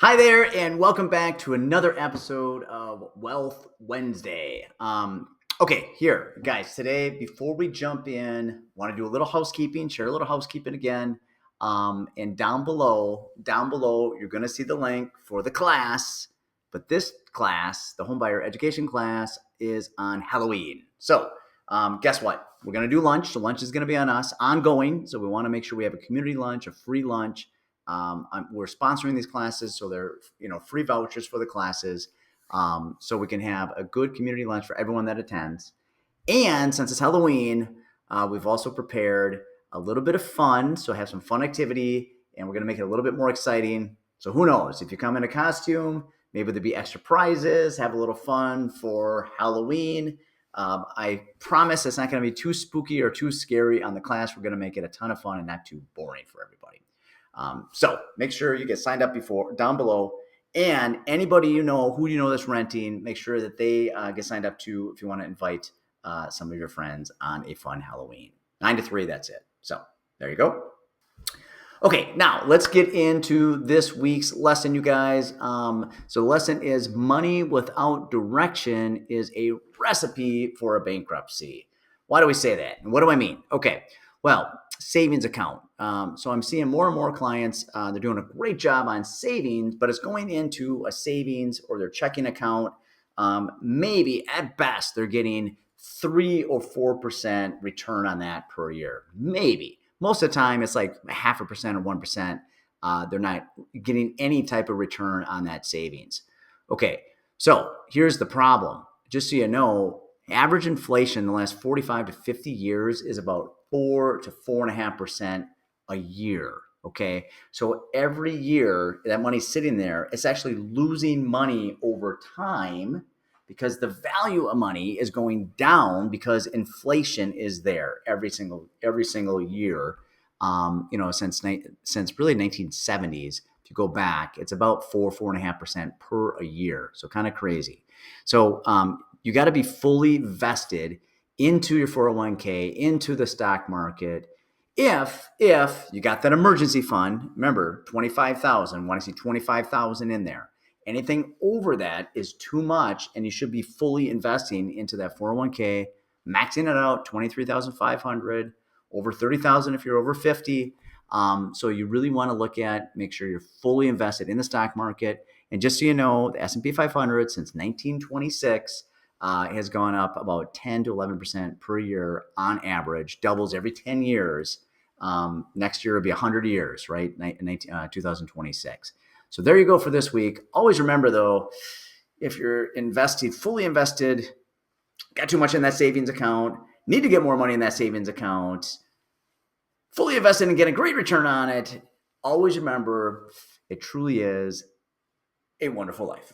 Hi there, and welcome back to another episode of Wealth Wednesday. Here, guys, today, before we jump in, want to do a little housekeeping, share a little housekeeping again. And down below, you're going to see the link for the class. But this class, the Homebuyer Education class, is on Halloween. So guess what? We're going to do lunch. So lunch is going to be on us, ongoing. So we want to make sure we have a community lunch, a free lunch. We're sponsoring these classes, so they're free vouchers for the classes, so we can have a good community lunch for everyone that attends. And since it's Halloween, we've also prepared a little bit of fun, so have some fun activity, and we're going to make it a little bit more exciting. So who knows? If you come in a costume, maybe there'll be extra prizes, have a little fun for Halloween. I promise it's not going to be too spooky or too scary on the class. We're going to make it a ton of fun and not too boring for everybody. So make sure you get signed up down below, and anybody who that's renting, make sure that they get signed up too if you want to invite some of your friends on a fun Halloween. 9 to 3, that's it. So there you go. Okay, now let's get into this week's lesson, you guys. So the lesson is money without direction is a recipe for a bankruptcy. Why do we say that? And what do I mean? Okay, well, savings account. So I'm seeing more and more clients, they're doing a great job on savings, but it's going into a savings or their checking account. Maybe at best, they're getting 3 or 4% return on that per year. Maybe. Most of the time, it's like 0.5% or 1%. They're not getting any type of return on that savings. Okay, so here's the problem. Just so you know, average inflation in the last 45 to 50 years is about 4 to 4.5% a year. Okay, so every year that money's sitting there, it's actually losing money over time because the value of money is going down because inflation is there every single year. Since really 1970s, if you go back, it's about 4.5% per a year. So kind of crazy. So you got to be fully vested into your 401k, into the stock market. If you got that emergency fund, remember 25,000. Want to see 25,000 in there. Anything over that is too much, and you should be fully investing into that 401k, maxing it out 23,500, over 30,000 if you're over 50. So you really want to make sure you're fully invested in the stock market. And just so you know, the S&P 500 since 1926 has gone up about 10 to 11% per year on average, doubles every 10 years. Next year will be 100 years, right? 2026. So there you go for this week. Always remember, though, if you're fully invested, got too much in that savings account, need to get more money in that savings account, fully invested and get a great return on it, always remember it truly is a wonderful life.